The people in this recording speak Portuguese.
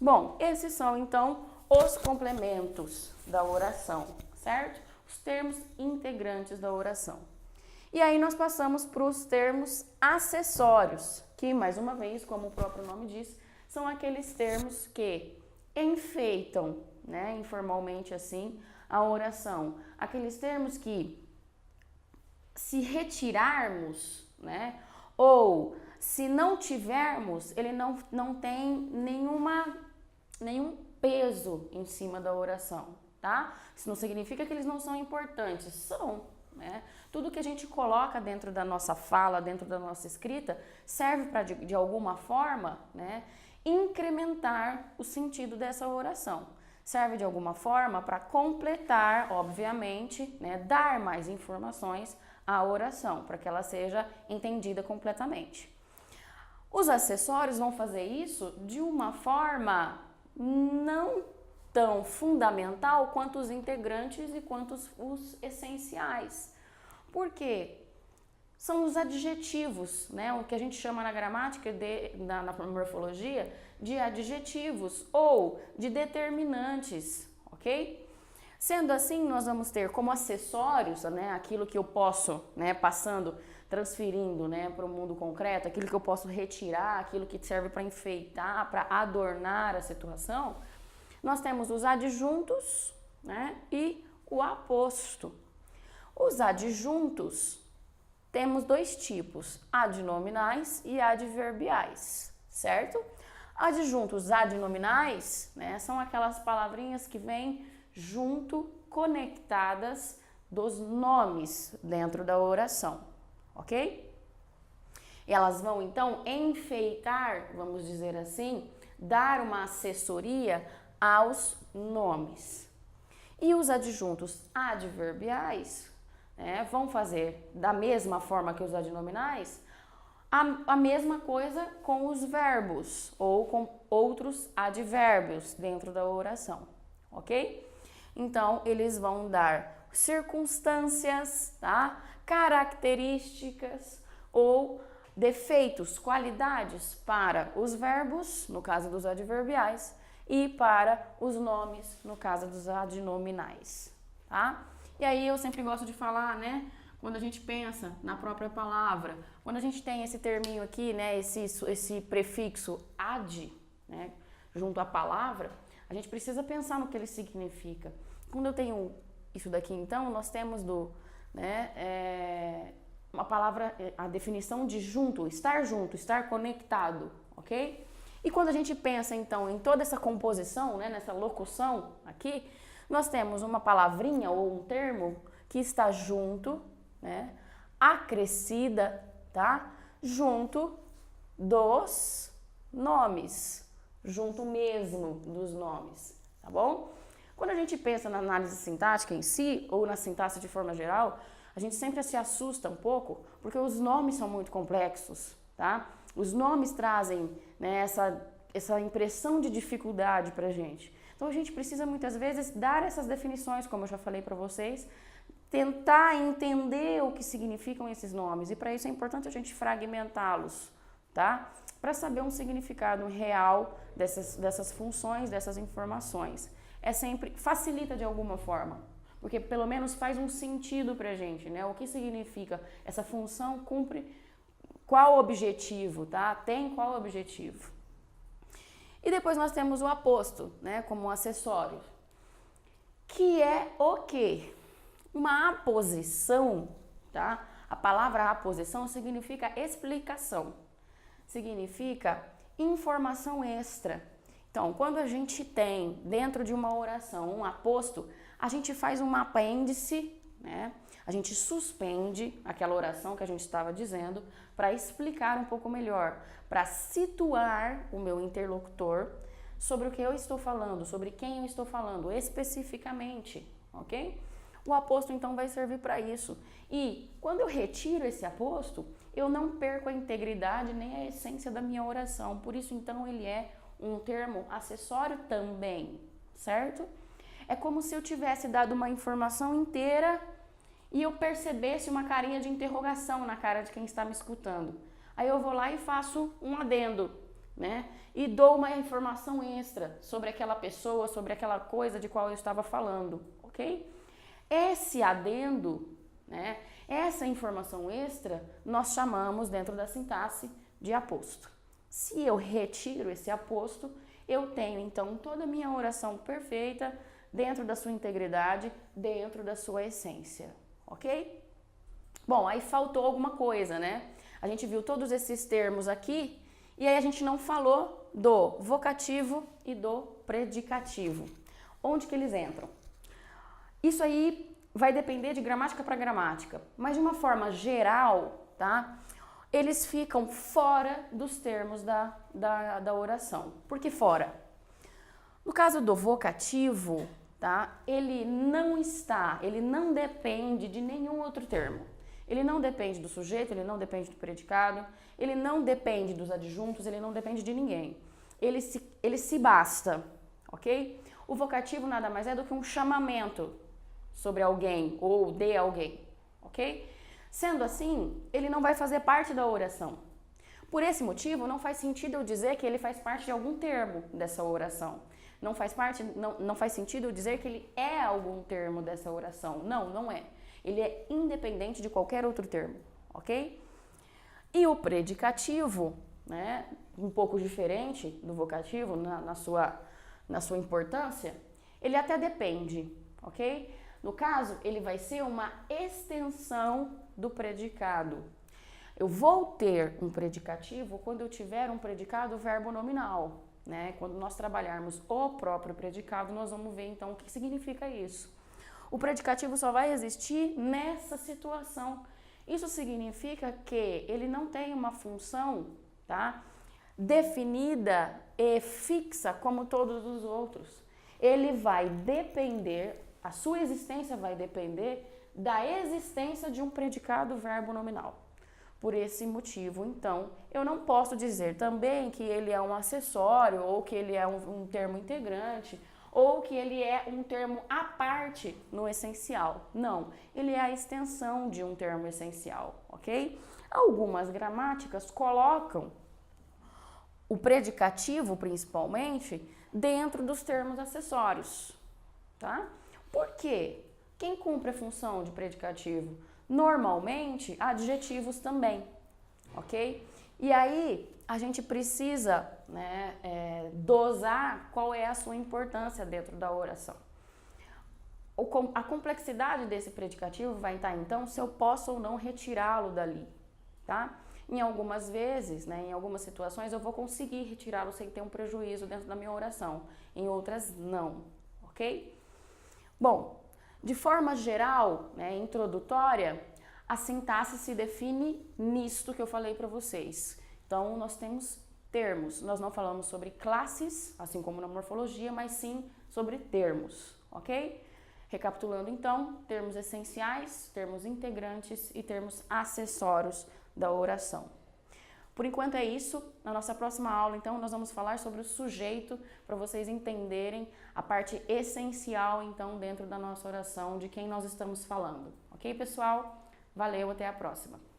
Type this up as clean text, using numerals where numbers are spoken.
Bom, esses são então os complementos da oração, certo? Os termos integrantes da oração. E aí nós passamos para os termos acessórios, que mais uma vez, como o próprio nome diz, são aqueles termos que enfeitam, né, informalmente assim, a oração. Aqueles termos que, se retirarmos, né, ou se não tivermos, ele não tem nenhum peso em cima da oração, tá? Isso não significa que eles não são importantes, são, né? Tudo que a gente coloca dentro da nossa fala, dentro da nossa escrita, serve para, de alguma forma, né, incrementar o sentido dessa oração. Serve de alguma forma para completar, obviamente, né, dar mais informações à oração, para que ela seja entendida completamente. Os acessórios vão fazer isso de uma forma não tão fundamental quanto os integrantes e quanto os essenciais. Por quê? São os adjetivos, né? O que a gente chama na gramática, na morfologia, de adjetivos ou de determinantes, ok? Sendo assim, nós vamos ter como acessórios, né, aquilo que eu posso, né, transferindo, né, para o mundo concreto, aquilo que eu posso retirar, aquilo que serve para enfeitar, para adornar a situação. Nós temos os adjuntos, né, e o aposto. Os adjuntos temos dois tipos, adnominais e adverbiais, certo? Adjuntos adnominais, né, são aquelas palavrinhas que vêm junto, conectadas dos nomes dentro da oração, ok? E elas vão então enfeitar, vamos dizer assim, dar uma assessoria aos nomes. E os adjuntos adverbiais, né, vão fazer da mesma forma que os adnominais a mesma coisa com os verbos ou com outros advérbios dentro da oração, ok? Então, eles vão dar circunstâncias, tá? Características ou defeitos, qualidades para os verbos, no caso dos adverbiais, e para os nomes, no caso dos adnominais, tá? E aí eu sempre gosto de falar, né, quando a gente pensa na própria palavra, quando a gente tem esse terminho aqui, né, esse prefixo ad, né, junto à palavra, a gente precisa pensar no que ele significa. Quando eu tenho isso daqui, então, nós temos uma palavra, a definição de junto, estar conectado, ok? E quando a gente pensa, então, em toda essa composição, né, nessa locução aqui, nós temos uma palavrinha ou um termo que está junto, né, acrescida, tá? Junto dos nomes, junto mesmo dos nomes, tá bom? Quando a gente pensa na análise sintática em si, ou na sintaxe de forma geral, a gente sempre se assusta um pouco, porque os nomes são muito complexos, tá? Os nomes trazem, né, essa impressão de dificuldade pra gente. Então a gente precisa muitas vezes dar essas definições, como eu já falei para vocês, tentar entender o que significam esses nomes, e para isso é importante a gente fragmentá-los, tá? Para saber um significado real dessas funções, dessas informações. Facilita de alguma forma, porque pelo menos faz um sentido pra gente, né? O que significa essa função, cumpre qual objetivo, tá? Tem qual objetivo. E depois nós temos o aposto, né, como um acessório, que é o quê? Uma aposição, tá? A palavra aposição significa explicação, significa informação extra. Então, quando a gente tem dentro de uma oração um aposto, a gente faz um apêndice, né? A gente suspende aquela oração que a gente estava dizendo para explicar um pouco melhor, para situar o meu interlocutor sobre o que eu estou falando, sobre quem eu estou falando especificamente, ok? O aposto então vai servir para isso. E quando eu retiro esse aposto, eu não perco a integridade nem a essência da minha oração. Por isso então ele é um termo acessório também, certo? É como se eu tivesse dado uma informação inteira e eu percebesse uma carinha de interrogação na cara de quem está me escutando. Aí eu vou lá e faço um adendo, né? E dou uma informação extra sobre aquela pessoa, sobre aquela coisa de qual eu estava falando, ok? Esse adendo, né? Essa informação extra nós chamamos dentro da sintaxe de aposto. Se eu retiro esse aposto, eu tenho então toda a minha oração perfeita dentro da sua integridade, dentro da sua essência, ok? Bom, aí faltou alguma coisa, né? A gente viu todos esses termos aqui e aí a gente não falou do vocativo e do predicativo. Onde que eles entram? Isso aí vai depender de gramática para gramática, mas de uma forma geral, tá? Eles ficam fora dos termos da oração. Por que fora? No caso do vocativo, tá? Ele não depende de nenhum outro termo. Ele não depende do sujeito, ele não depende do predicado, ele não depende dos adjuntos, ele não depende de ninguém. Ele se basta, ok? O vocativo nada mais é do que um chamamento sobre alguém ou de alguém, ok? Sendo assim, ele não vai fazer parte da oração. Por esse motivo, não faz sentido eu dizer que ele faz parte de algum termo dessa oração. Não faz sentido eu dizer que ele é algum termo dessa oração. Não, não é. Ele é independente de qualquer outro termo, ok? E o predicativo, né, um pouco diferente do vocativo na sua importância, ele até depende, ok? No caso, ele vai ser uma extensão do predicado. Eu vou ter um predicativo quando eu tiver um predicado verbo nominal, né? Quando nós trabalharmos o próprio predicado, nós vamos ver então o que significa isso. O predicativo só vai existir nessa situação. Isso significa que ele não tem uma função, tá, definida e fixa como todos os outros. Ele vai depender, a sua existência vai depender da existência de um predicado verbo nominal. Por esse motivo, então, eu não posso dizer também que ele é um acessório, ou que ele é um termo integrante, ou que ele é um termo à parte no essencial. Não, ele é a extensão de um termo essencial, ok? Algumas gramáticas colocam o predicativo, principalmente, dentro dos termos acessórios, tá? Por quê? Quem cumpre a função de predicativo? Normalmente, adjetivos também, ok? E aí, a gente precisa, né, dosar qual é a sua importância dentro da oração. A complexidade desse predicativo vai estar, então, se eu posso ou não retirá-lo dali, tá? Em algumas vezes, né, em algumas situações, eu vou conseguir retirá-lo sem ter um prejuízo dentro da minha oração. Em outras, não, ok? Bom, de forma geral, né, introdutória, a sintaxe se define nisto que eu falei para vocês. Então, nós temos termos. Nós não falamos sobre classes, assim como na morfologia, mas sim sobre termos, ok? Recapitulando, então, termos essenciais, termos integrantes e termos acessórios da oração. Por enquanto é isso. Na nossa próxima aula, então, nós vamos falar sobre o sujeito, para vocês entenderem a parte essencial, então, dentro da nossa oração, de quem nós estamos falando. Ok, pessoal? Valeu, até a próxima!